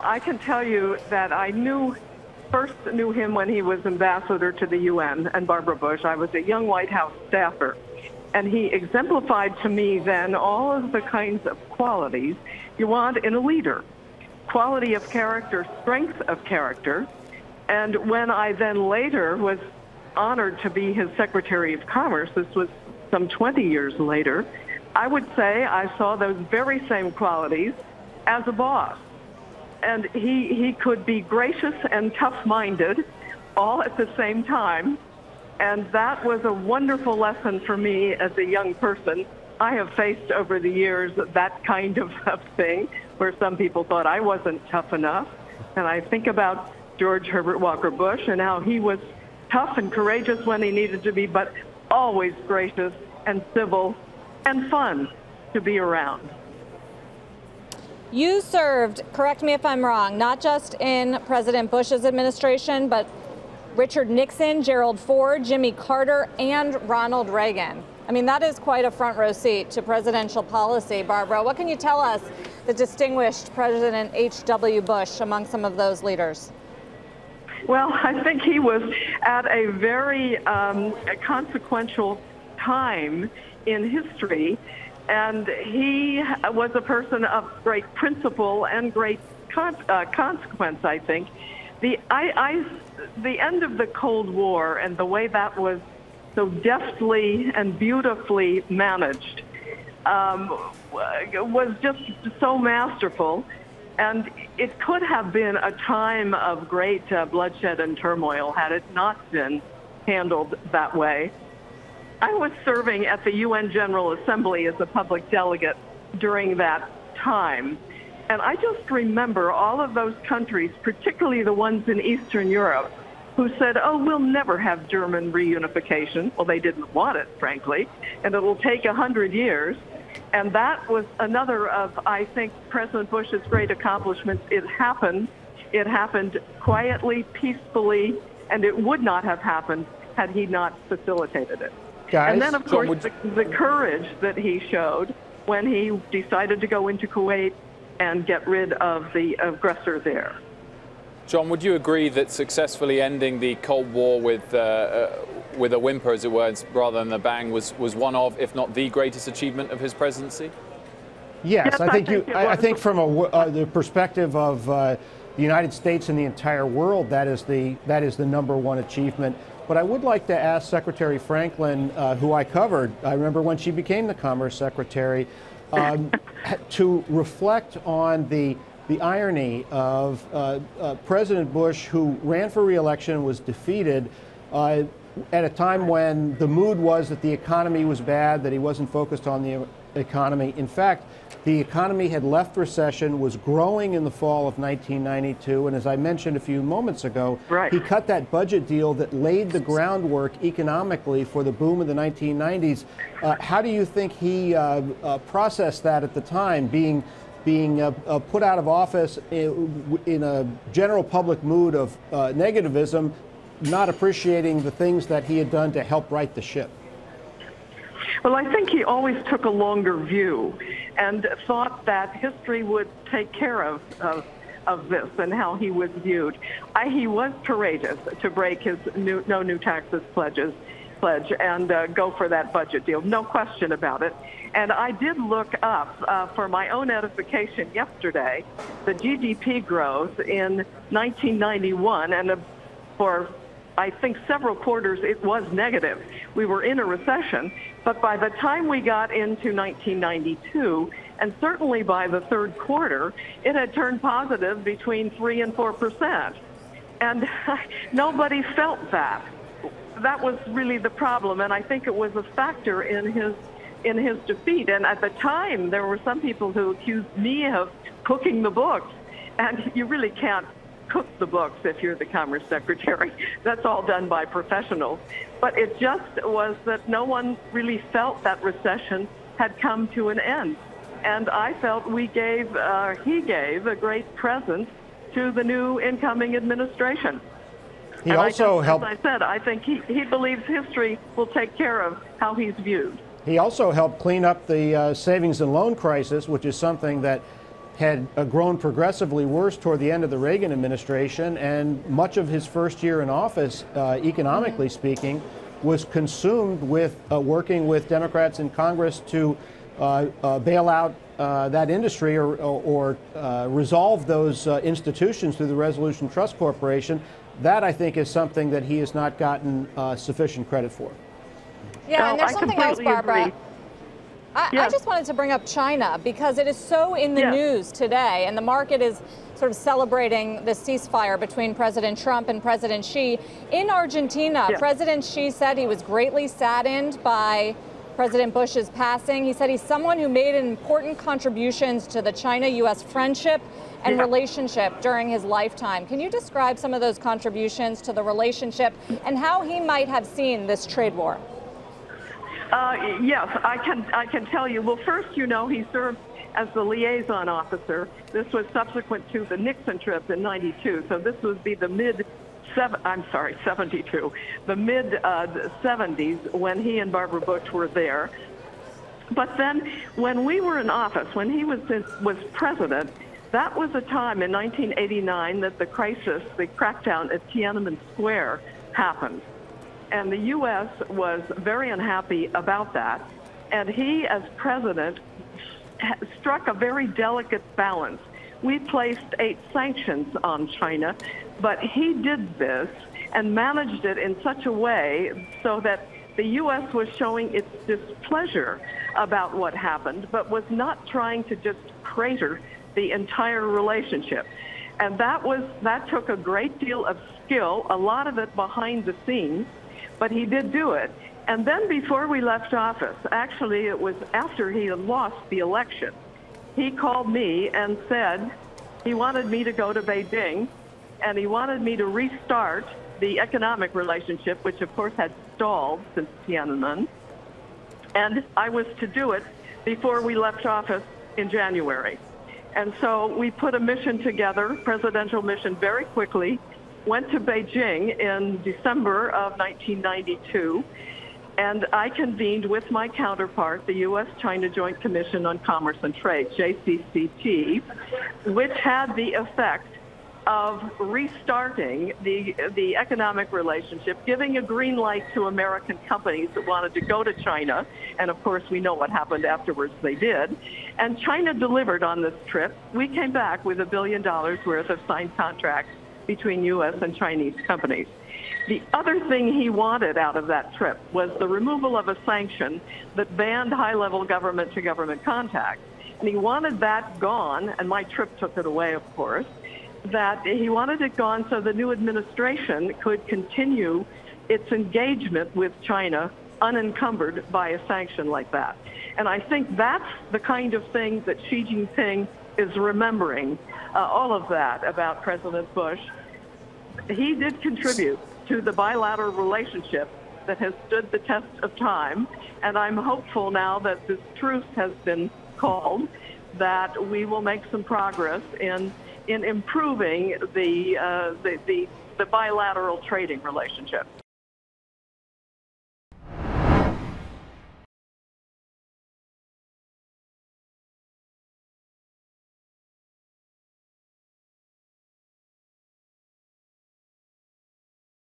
I can tell you that I first knew him when he was ambassador to the UN and Barbara Bush. I was a young White House staffer, and he exemplified to me then all of the kinds of qualities you want in a leader. Quality of character, strength of character. And when I then later was honored to be his Secretary of Commerce, this was some 20 years later, I would say I saw those very same qualities as a boss. And he could be gracious and tough-minded all at the same time. And that was a wonderful lesson for me as a young person. I have faced over the years that kind of thing where some people thought I wasn't tough enough. And I think about George Herbert Walker Bush and how he was tough and courageous when he needed to be, but always gracious and civil and fun to be around. You served, correct me if I'm wrong, not just in President Bush's administration, but Richard Nixon, Gerald Ford, Jimmy Carter, and Ronald Reagan. I mean, that is quite a front row seat to presidential policy. Barbara, what can you tell us that distinguished President H.W. Bush among some of those leaders? Well, I think he was at a very consequential time in history, and he was a person of great principle and great consequence, I think. The end of the Cold War and the way that was so deftly and beautifully managed was just so masterful. And it could have been a time of great bloodshed and turmoil had it not been handled that way. I was serving at the UN General Assembly as a public delegate during that time. And I just remember all of those countries, particularly the ones in Eastern Europe, who said, oh, we'll never have German reunification. Well, they didn't want it, frankly, and it will take 100 years. And that was another of, I think, President Bush's great accomplishments. It happened quietly, peacefully, and it would not have happened had he not facilitated it. Guys, and then, of course, the courage that he showed when he decided to go into Kuwait and get rid of the aggressor there. John, would you agree that successfully ending the Cold War with a whimper, as it were, rather than a bang, was one of, if not the greatest achievement of his presidency? Yes, I think from the perspective of the United States and the entire world, that is the #1 achievement. But I would like to ask Secretary Franklin, who I covered, I remember when she became the Commerce Secretary, to reflect on the irony of President Bush, who ran for re-election, was defeated at a time when the mood was that the economy was bad, that he wasn't focused on the economy. In fact, the economy had left recession, was growing in the fall of 1992, and as I mentioned a few moments ago, he cut that budget deal that laid the groundwork economically for the boom of the 1990s. How do you think he processed that at the time, being put out of office in a general public mood of negativism, not appreciating the things that he had done to help right the ship? Well, I think he always took a longer view and thought that history would take care of this and how he was viewed. He was courageous to break his no new taxes pledge and go for that budget deal. No question about it. And I did look up for my own edification yesterday the GDP growth in 1991, and for I think several quarters it was negative. We were in a recession, but by the time we got into 1992, and certainly by the third quarter, it had turned positive between 3% and 4%. And nobody felt that. That was really the problem, and I think it was a factor in his defeat. And at the time, there were some people who accused me of cooking the books, and you really can't cook the books if you're the Commerce Secretary. That's all done by professionals. But it just was that no one really felt that recession had come to an end. And I felt he gave a great present to the new incoming administration. He also helped, as I said, I think he believes history will take care of how he's viewed. He also helped clean up the savings and loan crisis, which is something that had grown progressively worse toward the end of the Reagan administration, and much of his first year in office, economically speaking, was consumed with working with Democrats in Congress to bail out that industry or resolve those institutions through the Resolution Trust Corporation. That, I think, is something that he has not gotten sufficient credit for. Yeah, and there's I something else, Barbara. agree. I just wanted to bring up China because it is so in the news today, and the market is sort of celebrating the ceasefire between President Trump and President Xi. In Argentina, President Xi said he was greatly saddened by President Bush's passing. He said he's someone who made important contributions to the China-U.S. friendship and relationship during his lifetime. Can you describe some of those contributions to the relationship and how he might have seen this trade war? Yes, I can tell you. Well, first, you know, he served as the liaison officer. This was subsequent to the Nixon trip in '92. So this would be the '72, the mid '70s when he and Barbara Bush were there. But then, when we were in office, when he was president, that was a time in 1989 that the crisis, the crackdown at Tiananmen Square, happened. And the U.S. was very unhappy about that. And he, as president, struck a very delicate balance. We placed 8 sanctions on China, but he did this and managed it in such a way so that the U.S. was showing its displeasure about what happened, but was not trying to just crater the entire relationship. And that took a great deal of skill, a lot of it behind the scenes, but he did do it. And then before we left office, actually it was after he had lost the election, he called me and said he wanted me to go to Beijing and he wanted me to restart the economic relationship, which of course had stalled since Tiananmen. And I was to do it before we left office in January. And so we put a mission together, presidential mission, very quickly, went to Beijing in December of 1992, and I convened with my counterpart, the U.S.-China Joint Commission on Commerce and Trade, JCCT, which had the effect of restarting the economic relationship, giving a green light to American companies that wanted to go to China. And of course, we know what happened afterwards, they did. And China delivered on this trip. We came back with $1 billion worth of signed contracts between U.S. and Chinese companies. The other thing he wanted out of that trip was the removal of a sanction that banned high-level government-to-government contact. And he wanted that gone, and my trip took it away, of course, that he wanted it gone so the new administration could continue its engagement with China unencumbered by a sanction like that. And I think that's the kind of thing that Xi Jinping is remembering, all of that about President Bush. He did contribute to the bilateral relationship that has stood the test of time, and I'm hopeful now that this truce has been called, that we will make some progress in improving the bilateral trading relationship.